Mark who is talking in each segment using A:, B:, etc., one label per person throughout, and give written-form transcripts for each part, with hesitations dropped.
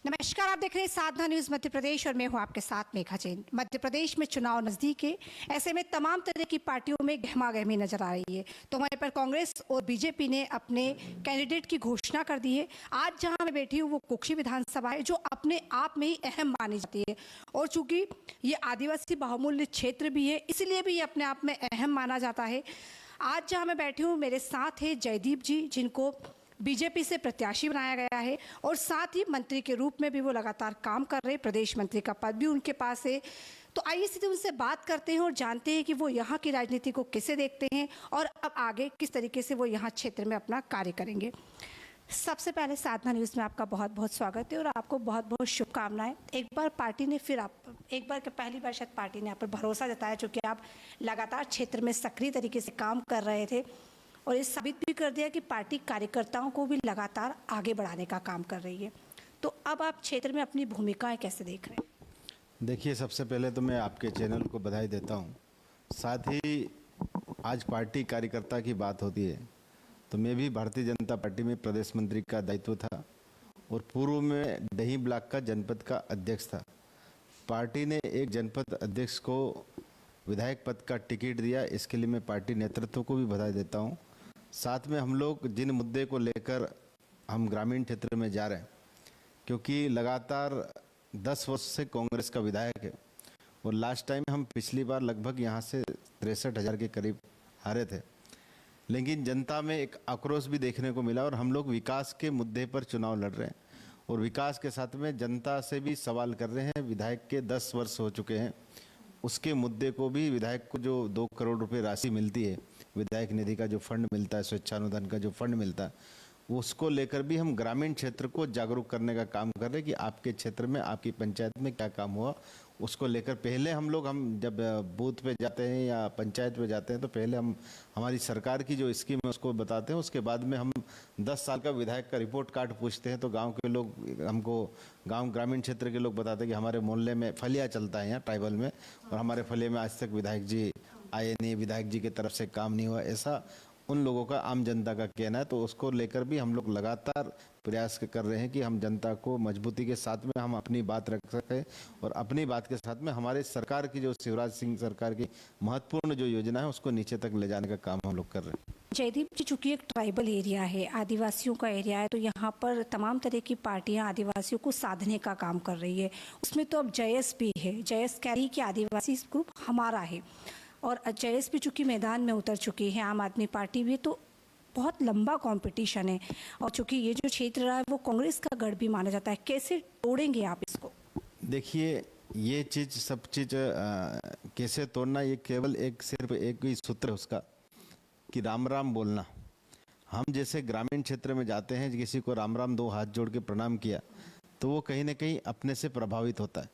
A: नमस्कार, आप देख रहे हैं साधना न्यूज मध्य प्रदेश और मैं हूं आपके साथ मेघा जैन। मध्य प्रदेश में चुनाव नजदीक है, ऐसे में तमाम तरह की पार्टियों में गहमागहमी नजर आ रही है। तो वहीं पर कांग्रेस और बीजेपी ने अपने कैंडिडेट की घोषणा कर दी है। आज जहां मैं बैठी हूं वो कुक्षी विधानसभा है, जो अपने आप में ही अहम मानी जाती है। और चूंकि ये आदिवासी बहुमूल्य क्षेत्र भी है, इसलिए भी ये अपने आप में अहम माना जाता है। आज जहाँ मैं बैठी हूँ मेरे साथ है जयदीप जी, जिनको बीजेपी से प्रत्याशी बनाया गया है और साथ ही मंत्री के रूप में भी वो लगातार काम कर रहे हैं। प्रदेश मंत्री का पद भी उनके पास है। तो आइए सीधे उनसे बात करते हैं और जानते हैं कि वो यहाँ की राजनीति को कैसे देखते हैं और अब आगे किस तरीके से वो यहाँ क्षेत्र में अपना कार्य करेंगे। सबसे पहले साधना न्यूज़ में आपका बहुत बहुत स्वागत है और आपको बहुत बहुत शुभकामनाएं। एक बार पार्टी ने पहली बार शायद पार्टी ने आप पर भरोसा जताया, चूँकि आप लगातार क्षेत्र में सक्रिय तरीके से काम कर रहे थे और ये साबित भी कर दिया कि पार्टी कार्यकर्ताओं को भी लगातार आगे बढ़ाने का काम कर रही है। तो अब आप क्षेत्र में अपनी भूमिकाएं कैसे देख रहे हैं?
B: देखिए, सबसे पहले तो मैं आपके चैनल को बधाई देता हूं। साथ ही आज पार्टी कार्यकर्ता की बात होती है तो मैं भी भारतीय जनता पार्टी में प्रदेश मंत्री का दायित्व था और पूर्व में दही ब्लॉक का जनपद का अध्यक्ष था। पार्टी ने एक जनपद अध्यक्ष को विधायक पद का टिकट दिया, इसके लिए मैं पार्टी नेतृत्व को भी बधाई देता हूं। साथ में हम लोग जिन मुद्दे को लेकर हम ग्रामीण क्षेत्र में जा रहे हैं, क्योंकि लगातार 10 वर्ष से कांग्रेस का विधायक है और लास्ट टाइम हम पिछली बार लगभग यहाँ से 63,000 के करीब हारे थे, लेकिन जनता में एक आक्रोश भी देखने को मिला और हम लोग विकास के मुद्दे पर चुनाव लड़ रहे हैं और विकास के साथ में जनता से भी सवाल कर रहे हैं। विधायक के 10 वर्ष हो चुके हैं, उसके मुद्दे को भी, विधायक को जो 2 करोड़ रुपए राशि मिलती है, विधायक निधि का जो फंड मिलता है, स्वेच्छानुदान का जो फंड मिलता है, उसको लेकर भी हम ग्रामीण क्षेत्र को जागरूक करने का काम कर रहे हैं कि आपके क्षेत्र में, आपकी पंचायत में क्या काम हुआ, उसको लेकर पहले हम जब बूथ पे जाते हैं या पंचायत पे जाते हैं तो पहले हम हमारी सरकार की जो स्कीम है उसको बताते हैं। उसके बाद में हम 10 साल का विधायक का रिपोर्ट कार्ड पूछते हैं तो गांव के लोग हमको, ग्रामीण क्षेत्र के लोग बताते हैं कि हमारे मोहल्ले में फलिया चलता है यहाँ ट्राइबल में और हमारे फलिया में आज तक विधायक जी आए नहीं, विधायक जी की तरफ से काम नहीं हुआ, ऐसा उन लोगों का, आम जनता का कहना है। तो उसको लेकर भी हम लोग लगातार प्रयास कर रहे हैं कि हम जनता को मजबूती के साथ में हम अपनी बात रख सकें और अपनी बात के साथ में हमारे सरकार की जो शिवराज सिंह सरकार की महत्वपूर्ण जो योजना है उसको नीचे तक ले जाने का काम हम लोग कर रहे हैं।
A: जयदीप जी, चूंकि एक ट्राइबल एरिया है, आदिवासियों का एरिया है, तो यहाँ पर तमाम तरह की पार्टियां आदिवासियों को साधने का काम कर रही है। उसमें तो अब जयस भी है, जयस कह रही है कि आदिवासी ग्रुप हमारा है और जयस भी चूंकि मैदान में उतर चुकी है, आम आदमी पार्टी भी, तो बहुत लंबा कंपटीशन है और चूंकि ये जो क्षेत्र रहा है वो कांग्रेस का गढ़ भी माना जाता है। कैसे तोड़ेंगे आप इसको?
B: देखिए, ये सब चीज़ कैसे तोड़ना, ये केवल सिर्फ एक ही सूत्र है उसका कि राम राम बोलना। हम जैसे ग्रामीण क्षेत्र में जाते हैं, किसी को राम राम 2 हाथ जोड़ के प्रणाम किया तो वो कहीं ना कहीं अपने से प्रभावित होता है।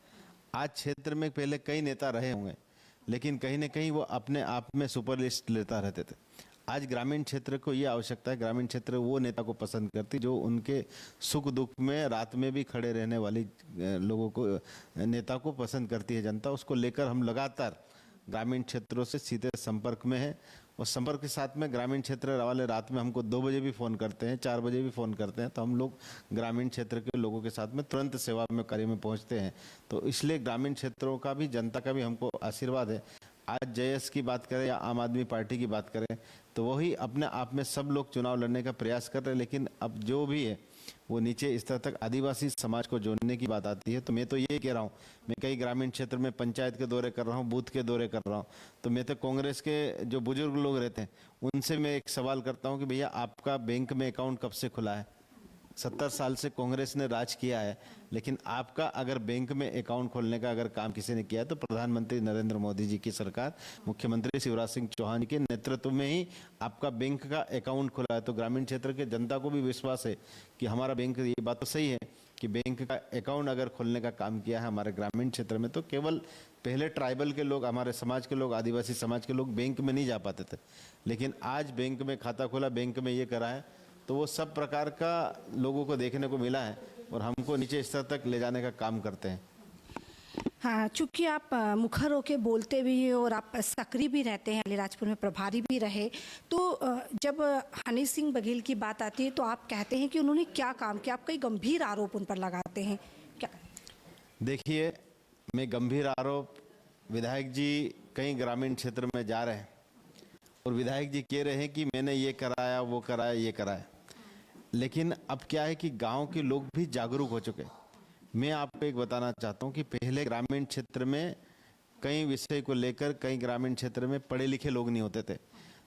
B: आज क्षेत्र में पहले कई नेता रहे होंगे, लेकिन कहीं ना कहीं वो अपने आप में सुपर लिस्ट लेता रहते थे। आज ग्रामीण क्षेत्र को ये आवश्यकता है, ग्रामीण क्षेत्र वो नेता को पसंद करती जो उनके सुख दुख में रात में भी खड़े रहने वाली लोगों को, नेता को पसंद करती है जनता। उसको लेकर हम लगातार ग्रामीण क्षेत्रों से सीधे संपर्क में हैं और संपर्क के साथ में ग्रामीण क्षेत्र वाले रात में हमको 2 बजे भी फ़ोन करते हैं, 4 बजे भी फ़ोन करते हैं, तो हम लोग ग्रामीण क्षेत्र के लोगों के साथ में तुरंत सेवा में कार्य में पहुंचते हैं। तो इसलिए ग्रामीण क्षेत्रों का भी, जनता का भी हमको आशीर्वाद है। आज जयस की बात करें या आम आदमी पार्टी की बात करें तो वही अपने आप में सब लोग चुनाव लड़ने का प्रयास कर रहे हैं, लेकिन अब जो भी है वो नीचे स्तर तक आदिवासी समाज को जोड़ने की बात आती है। तो मैं तो ये कह रहा हूँ, मैं कई ग्रामीण क्षेत्र में पंचायत के दौरे कर रहा हूँ, बूथ के दौरे कर रहा हूँ, तो मैं तो कांग्रेस के जो बुजुर्ग लोग रहते हैं उनसे मैं एक सवाल करता हूँ कि भैया आपका बैंक में अकाउंट कब से खुला है? 70 साल से कांग्रेस ने राज किया है, लेकिन आपका अगर बैंक में अकाउंट खोलने का अगर काम किसी ने किया है तो प्रधानमंत्री नरेंद्र मोदी जी की सरकार, मुख्यमंत्री शिवराज सिंह चौहान जी के नेतृत्व में ही आपका बैंक का अकाउंट खुला है। तो ग्रामीण क्षेत्र के जनता को भी विश्वास है कि हमारा बैंक, ये बात तो सही है कि बैंक का अकाउंट अगर खोलने का काम किया है हमारे ग्रामीण क्षेत्र में, तो केवल पहले ट्राइबल के लोग, हमारे समाज के लोग, आदिवासी समाज के लोग बैंक में नहीं जा पाते थे, लेकिन आज बैंक में खाता खोला, बैंक में ये करा है, तो वो सब प्रकार का लोगों को देखने को मिला है और हमको नीचे स्तर तक ले जाने का काम करते हैं।
A: हाँ, चूंकि आप मुखर होके बोलते भी हैं और आप सक्रिय भी रहते हैं, अलीराजपुर में प्रभारी भी रहे, तो जब हनी सिंह बघेल की बात आती है तो आप कहते हैं कि उन्होंने क्या काम किया, आप कई गंभीर आरोप उन पर लगाते हैं।
B: देखिए, मैं गंभीर आरोप, विधायक जी कई ग्रामीण क्षेत्र में जा रहे हैं और विधायक जी कह रहे हैं कि मैंने ये कराया, वो कराया, ये कराया। लेकिन अब क्या है कि गांव के लोग भी जागरूक हो चुके हैं। मैं आपको एक बताना चाहता हूं कि पहले ग्रामीण क्षेत्र में कई विषय को लेकर कई ग्रामीण क्षेत्र में पढ़े लिखे लोग नहीं होते थे,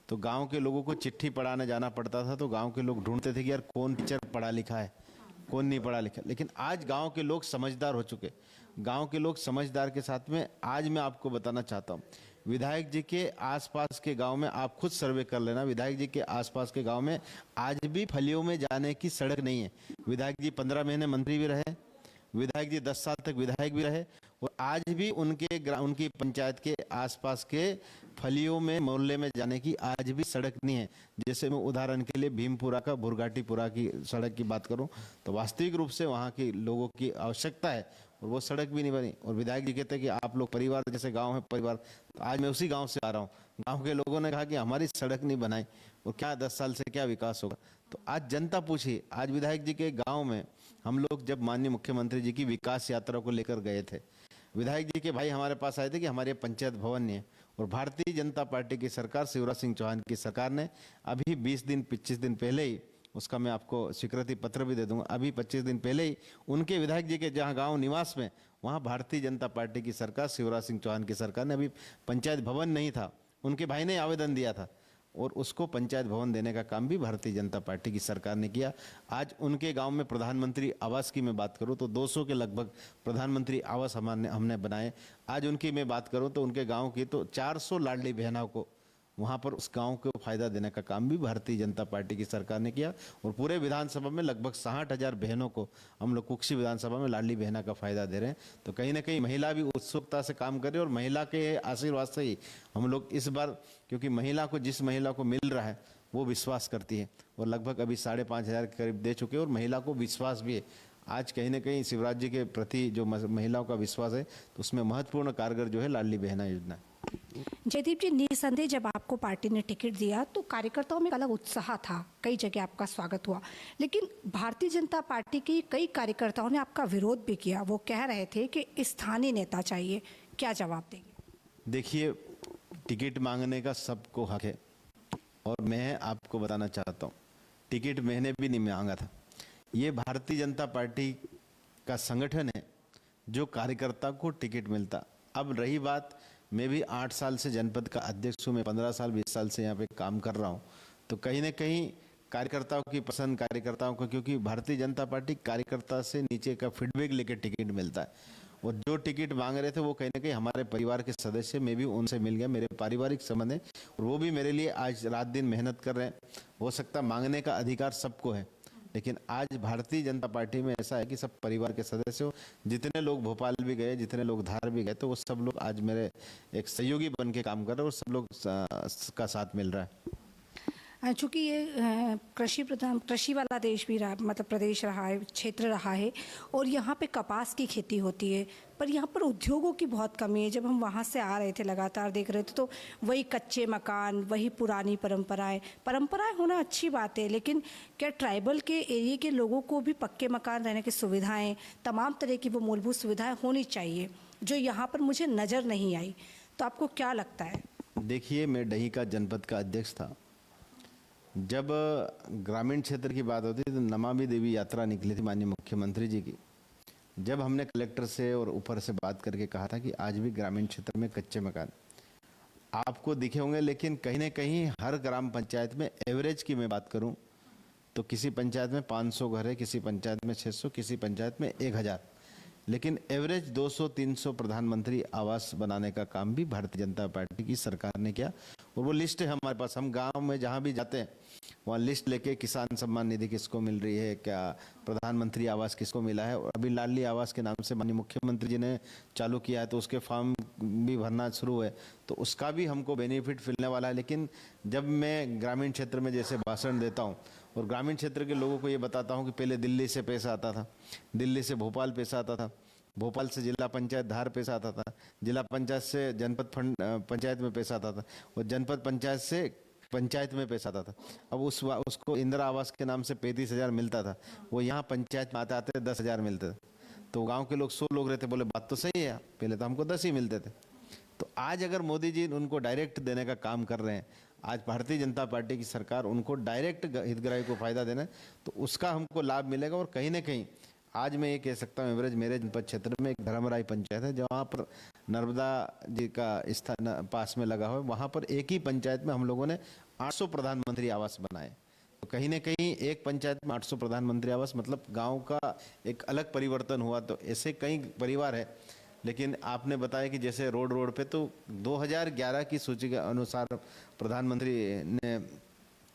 B: तो गांव के लोगों को चिट्ठी पढ़ाने जाना पड़ता था, तो गांव के लोग ढूंढते थे कि यार कौन टीचर पढ़ा लिखा है, कौन नहीं पढ़ा लिखा। लेकिन आज गांव के लोग समझदार हो चुके। गांव के लोग समझदार के साथ में आज मैं आपको बताना चाहता हूं, विधायक जी के आसपास के गांव में आप खुद सर्वे कर लेना, विधायक जी के आसपास के गांव में आज भी फलियों में जाने की सड़क नहीं है। विधायक जी 15 महीने मंत्री भी रहे, विधायक जी 10 साल तक विधायक भी रहे और आज भी उनकी पंचायत के आसपास के फलियों में मोहल्ले में जाने की आज भी सड़क नहीं है। जैसे मैं उदाहरण के लिए भीमपुरा का भुरघाटीपुरा की सड़क की बात करूं तो वास्तविक रूप से वहां के लोगों की आवश्यकता है और वो सड़क भी नहीं बनी। और विधायक जी कहते हैं कि आप लोग परिवार जैसे गांव है परिवार, तो आज मैं उसी गांव से आ रहा हूं। गांव के लोगों ने कहा कि हमारी सड़क नहीं बनाई और क्या 10 साल से क्या विकास होगा। तो आज जनता पूछिए, आज विधायक जी के गांव में हम लोग जब माननीय मुख्यमंत्री जी की विकास यात्रा को लेकर गए थे, विधायक जी के भाई हमारे पास आए थे कि हमारे पंचायत भवन नहीं है और भारतीय जनता पार्टी की सरकार, शिवराज सिंह चौहान की सरकार ने अभी 20-25 दिन पहले ही, उसका मैं आपको स्वीकृति पत्र भी दे दूंगा, अभी 25 दिन पहले ही उनके विधायक जी के जहां गांव निवास में, वहां भारतीय जनता पार्टी की सरकार, शिवराज सिंह चौहान की सरकार ने, अभी पंचायत भवन नहीं था, उनके भाई ने आवेदन दिया था और उसको पंचायत भवन देने का काम भी भारतीय जनता पार्टी की सरकार ने किया। आज उनके गांव में प्रधानमंत्री आवास की मैं बात करूं तो 200 के लगभग प्रधानमंत्री आवास हमने बनाए। आज उनकी मैं बात करूं तो उनके गांव की तो 400 लाडली बहनों को वहां पर उस गांव को फायदा देने का काम भी भारतीय जनता पार्टी की सरकार ने किया और पूरे विधानसभा में लगभग 60,000 बहनों को हम लोग कुक्षी विधानसभा में लाडली बहना का फायदा दे रहे हैं। तो कहीं ना कहीं महिला भी उत्सुकता से काम कर रही है और महिला के आशीर्वाद से ही हम लोग इस बार, क्योंकि महिला को जिस महिला को मिल रहा है वो विश्वास करती है और लगभग अभी 5,500 के करीब दे चुके हैं और महिला को विश्वास भी है। आज कहीं ना कहीं शिवराज जी के प्रति जो महिलाओं का विश्वास है तो उसमें महत्वपूर्ण कारगर जो है लाडली बहना योजना।
A: जयदीप जी, निसंदेह जब आपको पार्टी ने टिकट दिया तो कार्यकर्ताओं में एक अलग उत्साह था, कई जगह आपका स्वागत हुआ, लेकिन भारतीय जनता पार्टी के कई कार्यकर्ताओं ने आपका विरोध भी किया। वो कह रहे थे कि स्थानीय नेता चाहिए, क्या जवाब देंगे?
B: देखिए, टिकट मांगने का सबको हक है और मैं आपको बताना चाहता हूँ, टिकट मैंने भी नहीं मांगा था। ये भारतीय जनता पार्टी का संगठन है जो कार्यकर्ता को टिकट मिलता। अब रही बात, मैं भी 8 साल से जनपद का अध्यक्ष हूँ, मैं 15 साल 20 साल से यहाँ पे काम कर रहा हूँ, तो कहीं ना कहीं कार्यकर्ताओं की पसंद, कार्यकर्ताओं को, क्योंकि भारतीय जनता पार्टी कार्यकर्ता से नीचे का फीडबैक लेकर टिकट मिलता है और जो टिकट मांग रहे थे वो कहीं ना कहीं हमारे परिवार के सदस्य, मैं भी उनसे मिल गया, मेरे पारिवारिक संबंध है और वो भी मेरे लिए आज रात दिन मेहनत कर रहे हैं। हो सकता मांगने का अधिकार सबको है, लेकिन आज भारतीय जनता पार्टी में ऐसा है कि सब परिवार के सदस्य हो। जितने लोग भोपाल भी गए, जितने लोग धार भी गए, तो वो सब लोग आज मेरे एक सहयोगी बन के काम कर रहे हैं और सब लोग का साथ मिल रहा है।
A: चूँकि ये कृषि वाला देश भी रहा, मतलब प्रदेश रहा है, क्षेत्र रहा है और यहाँ पे कपास की खेती होती है, पर यहाँ पर उद्योगों की बहुत कमी है। जब हम वहाँ से आ रहे थे, लगातार देख रहे थे, तो वही कच्चे मकान, वही पुरानी परंपराएं होना अच्छी बात है, लेकिन क्या ट्राइबल के एरिया के लोगों को भी पक्के मकान, रहने की सुविधाएँ, तमाम तरह की वो मूलभूत सुविधाएँ होनी चाहिए, जो यहाँ पर मुझे नज़र नहीं आई। तो आपको क्या लगता है?
B: देखिए, मैं डही का जनपद का अध्यक्ष था। जब ग्रामीण क्षेत्र की बात होती तो नमामि देवी यात्रा निकली थी माननीय मुख्यमंत्री जी की। जब हमने कलेक्टर से और ऊपर से बात करके कहा था कि आज भी ग्रामीण क्षेत्र में कच्चे मकान आपको दिखे होंगे, लेकिन कहीं ना कहीं हर ग्राम पंचायत में एवरेज की मैं बात करूं तो किसी पंचायत में 500 घर है, किसी पंचायत में 600, किसी पंचायत में 1000, लेकिन एवरेज 200-300 प्रधानमंत्री आवास बनाने का काम भी भारतीय जनता पार्टी की सरकार ने किया और वो लिस्ट है हमारे पास। हम गांव में जहां भी जाते हैं वहाँ लिस्ट लेके किसान सम्मान निधि किसको मिल रही है, क्या प्रधानमंत्री आवास किसको मिला है, और अभी लाडली आवास के नाम से माननीय मुख्यमंत्री जी ने चालू किया है तो उसके फॉर्म भी भरना शुरू है, तो उसका भी हमको बेनिफिट मिलने वाला है। लेकिन जब मैं ग्रामीण क्षेत्र में जैसे भाषण देता हूँ और ग्रामीण क्षेत्र के लोगों को ये बताता हूँ कि पहले दिल्ली से पैसा आता था, दिल्ली से भोपाल पैसा आता था, भोपाल से जिला पंचायत धार पैसा आता था, जिला पंचायत से जनपद फंड पंचायत में पैसा आता था और जनपद पंचायत से पंचायत में पैसा आता था। अब उसको इंदिरा आवास के नाम से 35,000 मिलता था, वो यहाँ पंचायत में आते आते 10,000 मिलते थे। तो गांव के लोग 100 लोग रहते, बोले बात तो सही है, पहले तो हमको 10 ही मिलते थे। तो आज अगर मोदी जी उनको डायरेक्ट देने का काम कर रहे हैं, आज भारतीय जनता पार्टी की सरकार उनको डायरेक्ट हितग्राही को फायदा देना है, तो उसका हमको लाभ मिलेगा। और कहीं ना कहीं आज मैं ये कह सकता हूँ, एवरेज मेरे जनपद क्षेत्र में एक धर्मराई पंचायत है जहाँ पर नर्मदा जी का स्थान पास में लगा हुआ है, वहाँ पर एक ही पंचायत में हम लोगों ने 800 प्रधानमंत्री आवास बनाए। तो कहीं ना कहीं एक पंचायत में 800 प्रधानमंत्री आवास मतलब गांव का एक अलग परिवर्तन हुआ। तो ऐसे कई परिवार है। लेकिन आपने बताया कि जैसे रोड पे तो 2011 की सूची के अनुसार प्रधानमंत्री ने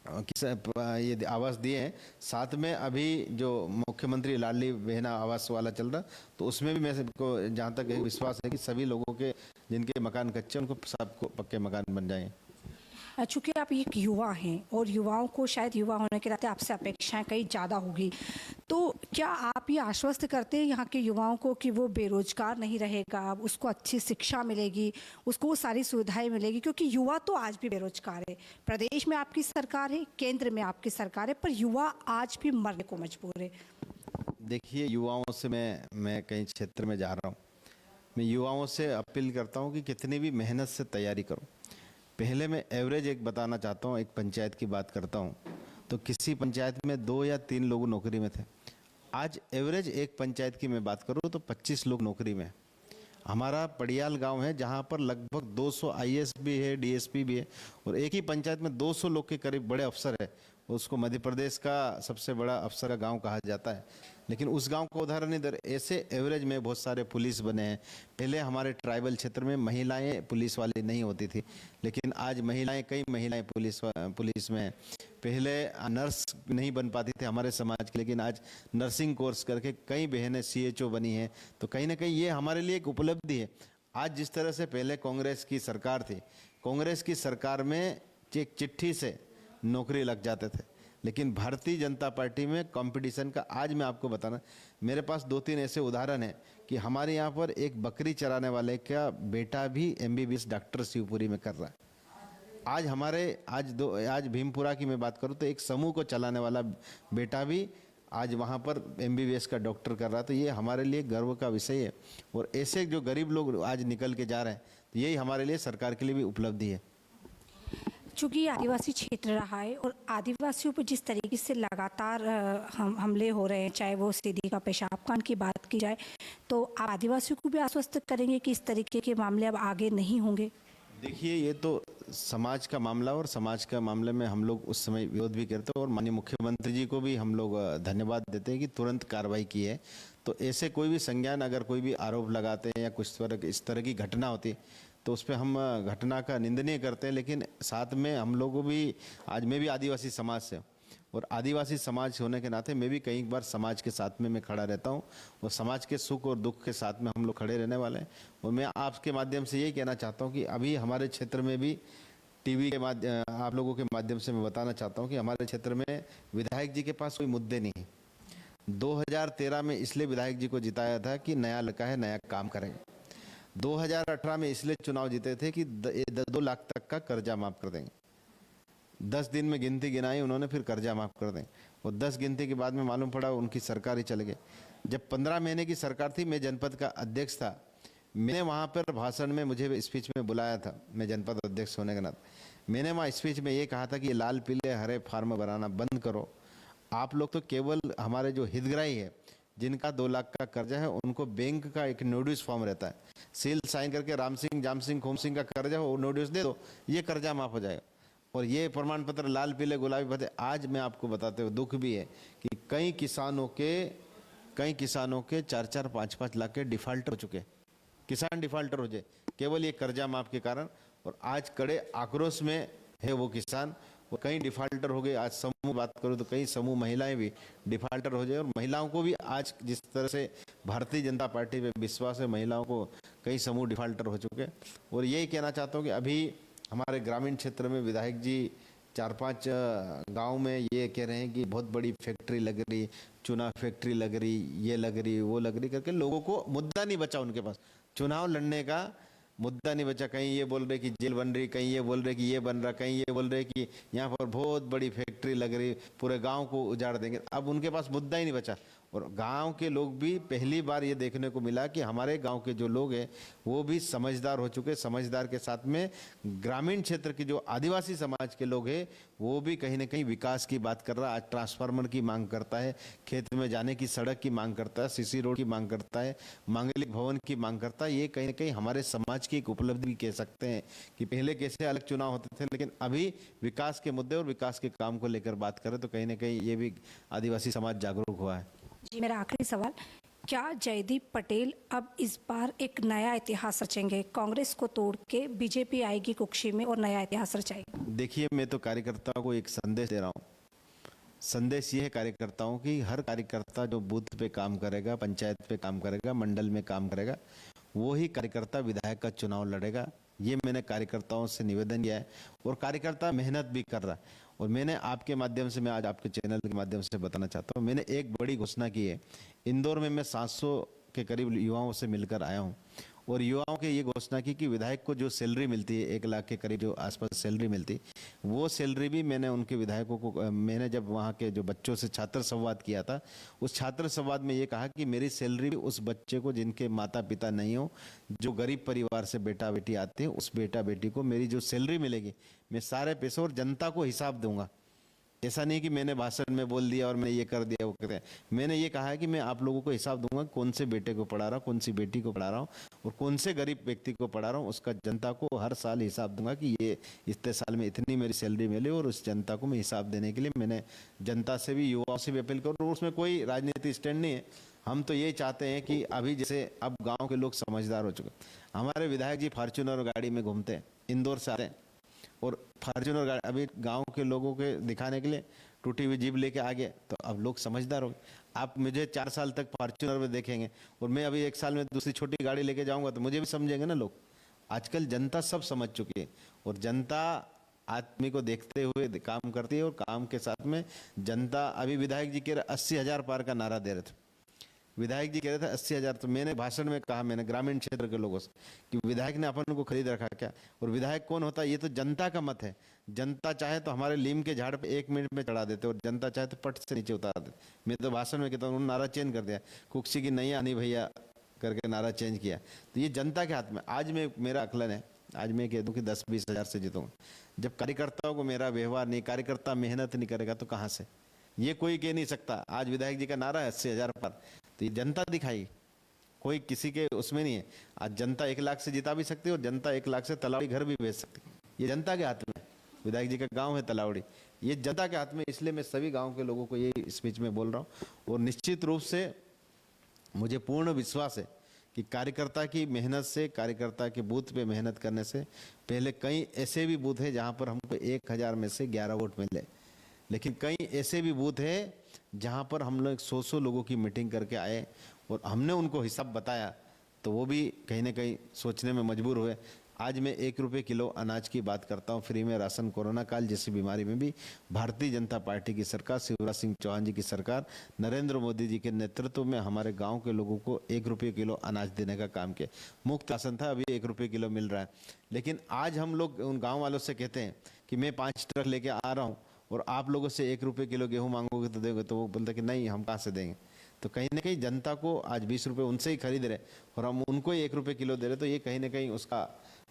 B: ये आवास दिए हैं। साथ में अभी जो मुख्यमंत्री लाडली बहना आवास वाला चल रहा, तो उसमें भी मेरे को जहाँ तक विश्वास है कि सभी लोगों के जिनके मकान कच्चे उनको सबको पक्के मकान बन जाएंगे।
A: चूंकि आप एक युवा हैं और युवाओं को शायद युवा होने के नाते आपसे अपेक्षाएं कई ज़्यादा होगी, तो क्या आप ये आश्वस्त करते हैं यहाँ के युवाओं को कि वो बेरोजगार नहीं रहेगा, उसको अच्छी शिक्षा मिलेगी, उसको वो सारी सुविधाएं मिलेगी? क्योंकि युवा तो आज भी बेरोजगार है। प्रदेश में आपकी सरकार है, केंद्र में आपकी सरकार है, पर युवा आज भी मरने को मजबूर है।
B: देखिए, युवाओं से मैं कई क्षेत्र में जा रहा हूँ, मैं युवाओं से अपील करता हूँ कि कितनी भी मेहनत से तैयारी करो। पहले मैं एवरेज एक बताना चाहता हूँ, एक पंचायत की बात करता हूँ, तो किसी पंचायत में 2 या 3 लोग नौकरी में थे। आज एवरेज एक पंचायत की मैं बात करूँ तो 25 लोग नौकरी में। हमारा पड़ियाल गांव है जहां पर लगभग 200 आईएएस भी है, डीएसपी भी है, और एक ही पंचायत में 200 लोग के करीब बड़े अफसर है। उसको मध्य प्रदेश का सबसे बड़ा अफसर का गांव कहा जाता है। लेकिन उस गांव का उदाहरण इधर ऐसे एवरेज में बहुत सारे पुलिस बने हैं। पहले हमारे ट्राइबल क्षेत्र में महिलाएं पुलिस वाली नहीं होती थी, लेकिन आज कई महिलाएं पुलिस में हैं। पहले नर्स नहीं बन पाती थी हमारे समाज की, लेकिन आज नर्सिंग कोर्स करके कई बहनें सीएचओ बनी हैं। तो कहीं ना कहीं ये हमारे लिए एक उपलब्धि है। आज जिस तरह से पहले कांग्रेस की सरकार थी, कांग्रेस की सरकार में एक चिट्ठी से नौकरी लग जाते थे, लेकिन भारतीय जनता पार्टी में कंपटीशन का आज मैं आपको बताना, मेरे पास 2-3 ऐसे उदाहरण हैं कि हमारे यहाँ पर एक बकरी चराने वाले का बेटा भी एमबीबीएस डॉक्टर शिवपुरी में कर रहा है। आज भीमपुरा की मैं बात करूँ तो एक समूह को चलाने वाला बेटा भी आज वहाँ पर एमबीबीएस का डॉक्टर कर रहा है। तो ये हमारे लिए गर्व का विषय है। और ऐसे जो गरीब लोग आज निकल के जा रहे हैं, तो यही हमारे लिए सरकार के लिए भी उपलब्धि है।
A: चूँकि ये आदिवासी क्षेत्र रहा है और आदिवासियों पर जिस तरीके से लगातार हमले हो रहे हैं, चाहे वो सीधी का पेशाब कांड की बात की जाए, तो आप आदिवासियों को भी आश्वस्त करेंगे कि इस तरीके के मामले अब आगे नहीं होंगे?
B: देखिए, ये तो समाज का मामला, और समाज का मामले में हम लोग उस समय विरोध भी करते हैं, और माननीय मुख्यमंत्री जी को भी हम लोग धन्यवाद देते हैं कि तुरंत कार्रवाई की है। तो ऐसे कोई भी संज्ञान, अगर कोई भी आरोप लगाते हैं या कुछ इस तरह की घटना होती है, तो उस पर हम घटना का निंदनीय करते हैं। लेकिन साथ में हम लोगों भी, आज मैं भी आदिवासी समाज से, और आदिवासी समाज होने के नाते मैं भी कई बार समाज के साथ में मैं खड़ा रहता हूँ, और समाज के सुख और दुख के साथ में हम लोग खड़े रहने वाले हैं। और मैं आपके माध्यम से यही कहना चाहता हूँ कि अभी हमारे क्षेत्र में भी टीवी के माध्यम, आप लोगों के माध्यम से मैं बताना चाहता हूँ कि हमारे क्षेत्र में विधायक जी के पास कोई मुद्दे नहीं है। 2013 में इसलिए विधायक जी को जिताया था कि नया लड़का है, नया काम करेंगे। 2018 में इसलिए चुनाव जीते थे कि 2 लाख तक का कर्जा माफ कर देंगे। 10 दिन में गिनती गिनाई उन्होंने, फिर कर्जा माफ कर देंगे। और 10 गिनती के बाद में मालूम पड़ा उनकी सरकार ही चले गए। जब 15 महीने की सरकार थी, मैं जनपद का अध्यक्ष था, मैंने वहाँ पर भाषण में, मुझे स्पीच में बुलाया था, मैं जनपद अध्यक्ष होने के नाते मैंने वहाँ स्पीच में ये कहा था कि ये लाल पीले हरे फार्म बनाना बंद करो। आप लोग तो केवल हमारे जो हितग्राही है, जिनका 2 लाख का कर्जा है, उनको बैंक का एक नोटिस फॉर्म रहता है, सील साइन करके राम सिंह, जाम सिंह, खोम सिंह का कर्जा हो, नोटिस दे दो, ये कर्जा माफ हो जाएगा। और ये प्रमाण पत्र लाल पीले गुलाबी भरे। आज मैं आपको बताते हुए दुख भी है कि कई किसानों के 4-4, 5-5 लाख के डिफाल्टर हो चुके, किसान डिफाल्टर हो जाए केवल ये कर्जा माफ के कारण। और आज कड़े आक्रोश में है वो किसान, और कई डिफाल्टर हो गए। आज समूह बात करूँ तो कई समूह महिलाएं भी डिफाल्टर हो जाए। और महिलाओं को भी आज जिस तरह से भारतीय जनता पार्टी पे विश्वास है, महिलाओं को कई समूह डिफाल्टर हो चुके। और यही कहना चाहता हूँ कि अभी हमारे ग्रामीण क्षेत्र में विधायक जी 4-5 गांव में ये कह रहे हैं कि बहुत बड़ी फैक्ट्री लग रही, चुनाव फैक्ट्री लग रही, ये लग रही, वो लग रही करके लोगों को मुद्दा नहीं बचा, उनके पास चुनाव लड़ने का मुद्दा नहीं बचा। कहीं ये बोल रहे कि जेल बन रही, कहीं ये बोल रहे कि ये बन रहा, कहीं ये बोल रहे कि यहाँ पर बहुत बड़ी फैक्ट्री लग रही, पूरे गांव को उजाड़ देंगे। अब उनके पास मुद्दा ही नहीं बचा। और गांव के लोग भी पहली बार ये देखने को मिला कि हमारे गांव के जो लोग हैं वो भी समझदार हो चुके। समझदार के साथ में ग्रामीण क्षेत्र के जो आदिवासी समाज के लोग हैं वो भी कहीं ना कहीं विकास की बात कर रहा है। आज ट्रांसफार्मर की मांग करता है, खेत में जाने की सड़क की मांग करता है, सीसी रोड की मांग करता है, मांगलिक भवन की मांग करता है। ये कहीं ना कहीं हमारे समाज की एक उपलब्धि भी कह सकते हैं कि पहले कैसे अलग चुनाव होते थे, लेकिन अभी विकास के मुद्दे और विकास के काम को लेकर बात करें तो कहीं ना कहीं ये भी आदिवासी समाज जागरूक हुआ है।
A: जी, मेरा आखिरी सवाल, क्या जयदीप पटेल अब इस बार एक नया इतिहास रचेंगे? कांग्रेस को तोड़ के बीजेपी आएगी कुक्षी में और नया इतिहास रचाएगी?
B: देखिए, मैं तो कार्यकर्ताओं को एक संदेश दे रहा हूँ। संदेश ये है कार्यकर्ताओं की, हर कार्यकर्ता जो बूथ पे काम करेगा, पंचायत पे काम करेगा, मंडल में काम करेगा, वो ही कार्यकर्ता विधायक का चुनाव लड़ेगा। ये मैंने कार्यकर्ताओं से निवेदन किया है और कार्यकर्ता मेहनत भी कर रहा है। और मैंने आपके माध्यम से, मैं आज आपके चैनल के माध्यम से बताना चाहता हूँ, मैंने एक बड़ी घोषणा की है। इंदौर में मैं 700 के करीब युवाओं से मिलकर आया हूँ और युवाओं के ये घोषणा की कि विधायक को जो सैलरी मिलती है, 1 लाख के करीब जो आसपास सैलरी मिलती, वो सैलरी भी मैंने उनके विधायकों को, मैंने जब वहाँ के जो बच्चों से छात्र संवाद किया था, उस छात्र संवाद में ये कहा कि मेरी सैलरी भी उस बच्चे को जिनके माता पिता नहीं हो, जो गरीब परिवार से बेटा बेटी आते हैं, उस बेटा बेटी को मेरी जो सैलरी मिलेगी, मैं सारे पैसे और जनता को हिसाब दूंगा। ऐसा नहीं कि मैंने भाषण में बोल दिया और मैंने ये कर दिया वो कर दिया। मैंने ये कहा है कि मैं आप लोगों को हिसाब दूंगा कौन से बेटे को पढ़ा रहा हूँ, कौन सी बेटी को पढ़ा रहा हूँ और कौन से गरीब व्यक्ति को पढ़ा रहा हूँ। उसका जनता को हर साल हिसाब दूंगा कि ये इतने साल में इतनी मेरी सैलरी मिली और उस जनता को मैं हिसाब देने के लिए मैंने जनता से भी, युवाओं से भी अपील करूँ। उसमें कोई राजनीतिक स्टैंड नहीं है। हम तो ये चाहते हैं कि अभी जैसे अब गाँव के लोग समझदार हो चुके, हमारे विधायक जी फॉर्च्यूनर गाड़ी में घूमते हैं, इंदौर से आते हैं और फॉर्च्यूनर गाड़ी अभी गांव के लोगों के दिखाने के लिए टूटी हुई जीप लेके आ गए, तो अब लोग समझदार हो गए। आप मुझे 4 साल तक फॉर्च्यूनर में देखेंगे और मैं अभी 1 साल में दूसरी छोटी गाड़ी लेके जाऊंगा तो मुझे भी समझेंगे ना लोग। आजकल जनता सब समझ चुकी है और जनता आदमी को देखते हुए काम करती है और काम के साथ में जनता, अभी विधायक जी कह रहे 80,000 पार का नारा दे रहे थे, विधायक जी कह रहे थे 80,000। तो मैंने भाषण में कहा, मैंने ग्रामीण क्षेत्र के लोगों से कि विधायक ने अपन को खरीद रखा क्या? और विधायक कौन होता है? ये तो जनता का मत है। जनता चाहे तो हमारे लीम के झाड़ पे 1 मिनट में चढ़ा देते और जनता चाहे तो पट से नीचे उतार देते। मैं तो भाषण में कहता हूँ, उन्होंने नारा चेंज कर दिया, कुक्षी की नहीं आनी भैया करके नारा चेंज किया। तो ये जनता के हाथ में। आज मैं, मेरा आकलन है, आज मैं कह दूं कि 10-20 हज़ार से जीतूंगा। जब कार्यकर्ताओं को मेरा व्यवहार नहीं, कार्यकर्ता मेहनत नहीं करेगा तो कहाँ से? ये कोई कह नहीं सकता। आज विधायक जी का नारा है 80,000 पर, तो ये जनता दिखाई, कोई किसी के उसमें नहीं है। आज जनता 1 लाख से जिता भी सकती है और जनता 1 लाख से तलावड़ी घर भी भेज सकती है। ये जनता के हाथ में। विधायक जी का गांव है तलावड़ी, ये जनता के हाथ में। इसलिए मैं सभी गांव के लोगों को ये स्पीच में बोल रहा हूँ और निश्चित रूप से मुझे पूर्ण विश्वास है कि कार्यकर्ता की मेहनत से, कार्यकर्ता के बूथ पे मेहनत करने से, पहले कई ऐसे भी बूथ है जहां पर हमको 1000 में से 11 वोट मिले, लेकिन कई ऐसे भी बूथ है जहां पर हम लोग 100 लोगों की मीटिंग करके आए और हमने उनको हिसाब बताया तो वो भी कहीं ना कहीं सोचने में मजबूर हुए। आज मैं 1 रुपये किलो अनाज की बात करता हूँ, फ्री में राशन। कोरोना काल जैसी बीमारी में भी भारतीय जनता पार्टी की सरकार, शिवराज सिंह चौहान जी की सरकार, नरेंद्र मोदी जी के नेतृत्व में हमारे गांव के लोगों को 1 रुपये किलो अनाज देने का काम किया। मुफ्त राशन था, अभी 1 रुपये किलो मिल रहा है। लेकिन आज हम लोग उन गाँव वालों से कहते हैं कि मैं 5 ट्रक लेके आ रहा हूँ और आप लोगों से 1 रुपये किलो गेहूँ मांगोगे तो देंगे, तो वो बोलते कि नहीं, हम कहाँ से देंगे। तो कहीं ना कहीं जनता को आज 20 रुपये उनसे ही खरीद रहे और हम उनको 1 रुपये किलो दे रहे, तो ये कहीं ना कहीं उसका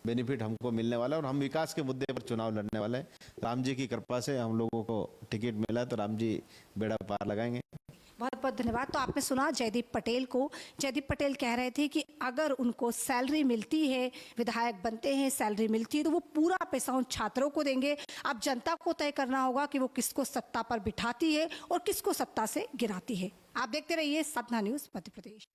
B: बेनिफिट हमको मिलने वाला है और हम विकास के मुद्दे पर चुनाव लड़ने वाले हैं। राम जी की कृपा से हम लोगों को टिकट मिला तो राम जी बेड़ा पार लगाएंगे।
A: बहुत बहुत धन्यवाद। तो आपने सुना जयदीप पटेल को। जयदीप पटेल कह रहे थे कि अगर उनको सैलरी मिलती है, विधायक बनते हैं, सैलरी मिलती है, तो वो पूरा पैसा उन छात्रों को देंगे। अब जनता को तय करना होगा कि वो किसको सत्ता पर बिठाती है और किसको सत्ता से गिराती है। आप देखते रहिए साधना न्यूज़ मध्य प्रदेश।